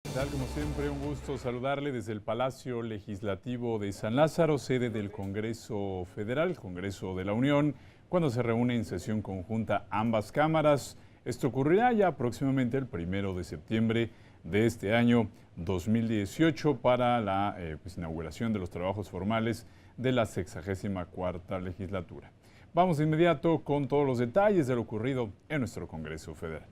¿Qué tal? Como siempre, un gusto saludarle desde el Palacio Legislativo de San Lázaro, sede del Congreso Federal, Congreso de la Unión, cuando se reúne en sesión conjunta ambas cámaras. Esto ocurrirá ya próximamente el 1 de septiembre de este año 2018 para la inauguración de los trabajos formales de la 64ª legislatura. Vamos de inmediato con todos los detalles de lo ocurrido en nuestro Congreso Federal.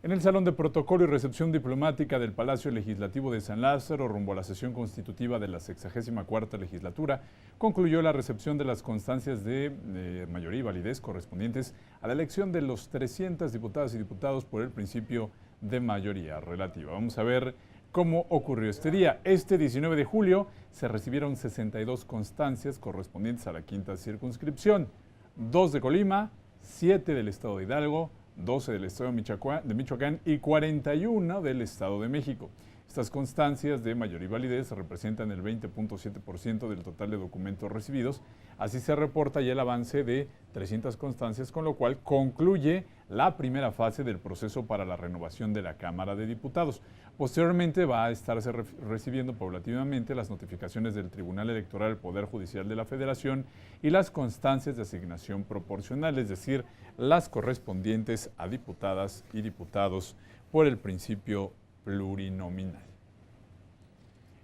En el Salón de Protocolo y Recepción Diplomática del Palacio Legislativo de San Lázaro, rumbo a la sesión constitutiva de la 64ª legislatura, concluyó la recepción de las constancias de mayoría y validez correspondientes a la elección de los 300 diputadas y diputados por el principio de mayoría relativa. Vamos a ver cómo ocurrió este día. Este 19 de julio se recibieron 62 constancias correspondientes a la 5ª circunscripción, 2 de Colima, 7 del estado de Hidalgo, 12 del estado de Michoacán y 41 del estado de México. Estas constancias de mayoría y validez representan el 20.7% del total de documentos recibidos. Así se reporta ya el avance de 300 constancias, con lo cual concluye la primera fase del proceso para la renovación de la Cámara de Diputados. Posteriormente va a estarse recibiendo paulatinamente las notificaciones del Tribunal Electoral del Poder Judicial de la Federación y las constancias de asignación proporcional, es decir, las correspondientes a diputadas y diputados por el principio plurinominal.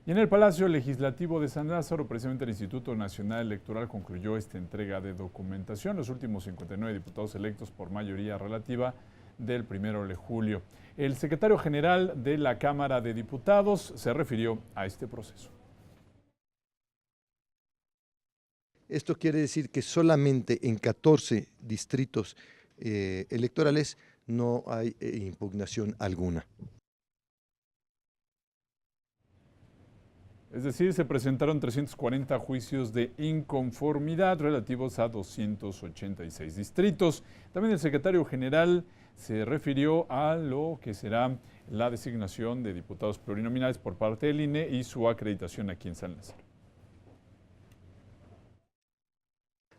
Y en el Palacio Legislativo de San Lázaro, precisamente el Instituto Nacional Electoral concluyó esta entrega de documentación, los últimos 59 diputados electos por mayoría relativa del 1 de julio. El secretario general de la Cámara de Diputados se refirió a este proceso. Esto quiere decir que solamente en 14 distritos electorales no hay impugnación alguna. Es decir, se presentaron 340 juicios de inconformidad relativos a 286 distritos. También el secretario general se refirió a lo que será la designación de diputados plurinominales por parte del INE y su acreditación aquí en San Lázaro.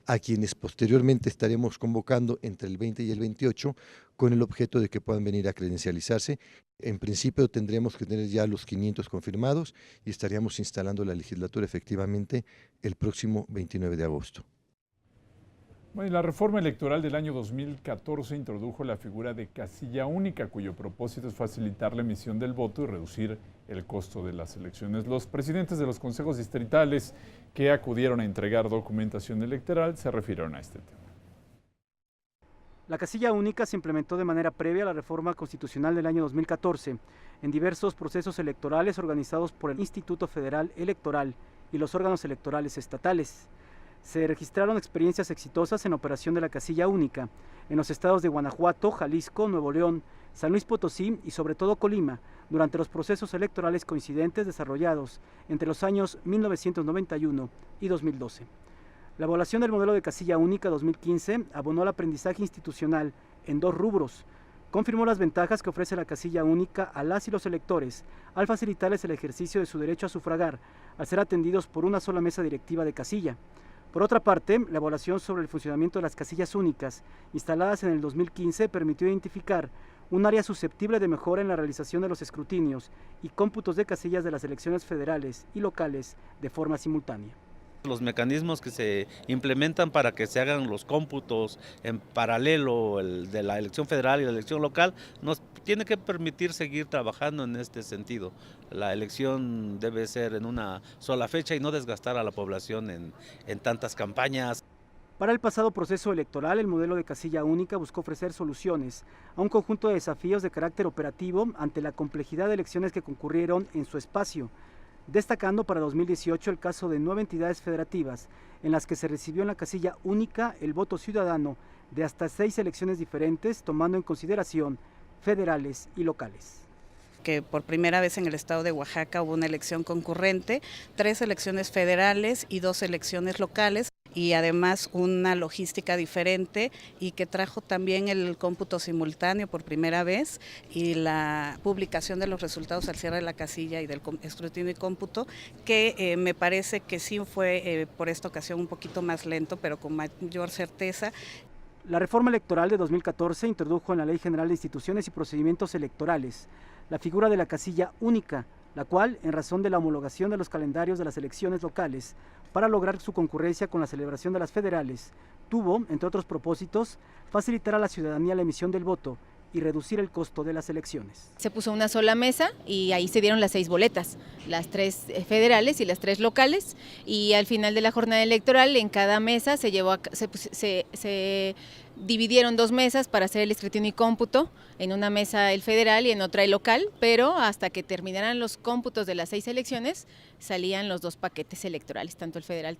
A quienes posteriormente estaremos convocando entre el 20 y el 28 con el objeto de que puedan venir a credencializarse. En principio tendremos que tener ya los 500 confirmados y estaríamos instalando la legislatura efectivamente el próximo 29 de agosto. Bueno, la reforma electoral del año 2014 introdujo la figura de casilla única, cuyo propósito es facilitar la emisión del voto y reducir el costo de las elecciones. Los presidentes de los consejos distritales que acudieron a entregar documentación electoral se refirieron a este tema. La casilla única se implementó de manera previa a la reforma constitucional del año 2014 en diversos procesos electorales organizados por el Instituto Federal Electoral y los órganos electorales estatales. Se registraron experiencias exitosas en operación de la casilla única en los estados de Guanajuato, Jalisco, Nuevo León, San Luis Potosí y sobre todo Colima durante los procesos electorales coincidentes desarrollados entre los años 1991 y 2012. La evaluación del modelo de casilla única 2015 abonó al aprendizaje institucional en 2 rubros. Confirmó las ventajas que ofrece la casilla única a las y los electores al facilitarles el ejercicio de su derecho a sufragar, al ser atendidos por una sola mesa directiva de casilla. Por otra parte, la evaluación sobre el funcionamiento de las casillas únicas instaladas en el 2015 permitió identificar un área susceptible de mejora en la realización de los escrutinios y cómputos de casillas de las elecciones federales y locales de forma simultánea. Los mecanismos que se implementan para que se hagan los cómputos en paralelo, el de la elección federal y la elección local, nos tiene que permitir seguir trabajando en este sentido. La elección debe ser en una sola fecha y no desgastar a la población en tantas campañas. Para el pasado proceso electoral, el modelo de casilla única buscó ofrecer soluciones a un conjunto de desafíos de carácter operativo ante la complejidad de elecciones que concurrieron en su espacio, destacando para 2018 el caso de 9 entidades federativas en las que se recibió en la casilla única el voto ciudadano de hasta 6 elecciones diferentes, tomando en consideración federales y locales. Que por primera vez en el estado de Oaxaca hubo una elección concurrente, 3 elecciones federales y 2 elecciones locales, y además una logística diferente y que trajo también el cómputo simultáneo por primera vez y la publicación de los resultados al cierre de la casilla y del escrutinio y cómputo, que me parece que sí fue por esta ocasión un poquito más lento, pero con mayor certeza. La reforma electoral de 2014 introdujo en la Ley General de Instituciones y Procedimientos Electorales la figura de la casilla única, la cual, en razón de la homologación de los calendarios de las elecciones locales para lograr su concurrencia con la celebración de las federales, tuvo, entre otros propósitos, facilitar a la ciudadanía la emisión del voto y reducir el costo de las elecciones. Se puso una sola mesa y ahí se dieron las 6 boletas, las 3 federales y las 3 locales, y al final de la jornada electoral en cada mesa se dividieron 2 mesas para hacer el escrutinio y cómputo, en una mesa el federal y en otra el local, pero hasta que terminaran los cómputos de las 6 elecciones salían los 2 paquetes electorales, tanto el federal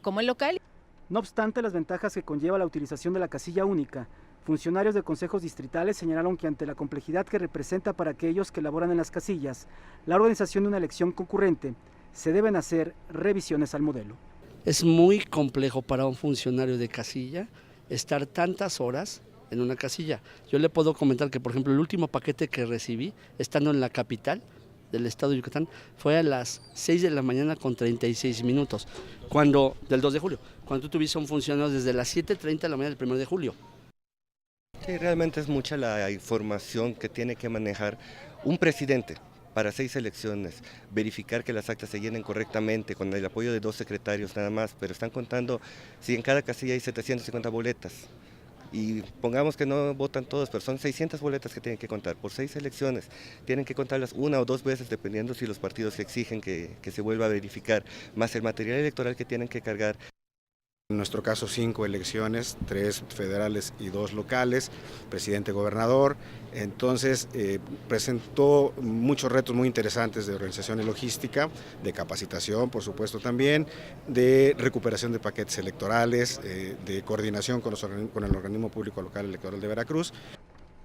como el local. No obstante las ventajas que conlleva la utilización de la casilla única, funcionarios de consejos distritales señalaron que ante la complejidad que representa para aquellos que laboran en las casillas la organización de una elección concurrente, se deben hacer revisiones al modelo. Es muy complejo para un funcionario de casilla estar tantas horas en una casilla. Yo le puedo comentar que, por ejemplo, el último paquete que recibí, estando en la capital del estado de Yucatán, fue a las 6 de la mañana con 36 minutos, del 2 de julio, cuando tú tuviste un funcionario desde las 7:30 de la mañana del 1 de julio. Sí, realmente es mucha la información que tiene que manejar un presidente para 6 elecciones, verificar que las actas se llenen correctamente con el apoyo de 2 secretarios nada más, pero están contando, si en cada casilla hay 750 boletas, y pongamos que no votan todos, pero son 600 boletas que tienen que contar por 6 elecciones, tienen que contarlas 1 o 2 veces dependiendo si los partidos exigen que se vuelva a verificar, más el material electoral que tienen que cargar. En nuestro caso 5 elecciones, 3 federales y 2 locales, presidente, gobernador. Entonces presentó muchos retos muy interesantes de organización y logística, de capacitación por supuesto también, de recuperación de paquetes electorales, de coordinación con el Organismo Público Local Electoral de Veracruz.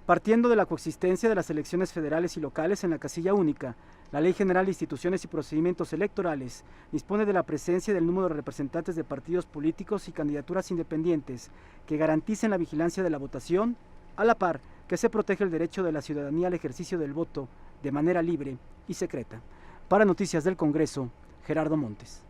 Partiendo de la coexistencia de las elecciones federales y locales en la casilla única, la Ley General de Instituciones y Procedimientos Electorales dispone de la presencia del número de representantes de partidos políticos y candidaturas independientes que garanticen la vigilancia de la votación, a la par que se protege el derecho de la ciudadanía al ejercicio del voto de manera libre y secreta. Para Noticias del Congreso, Gerardo Montes.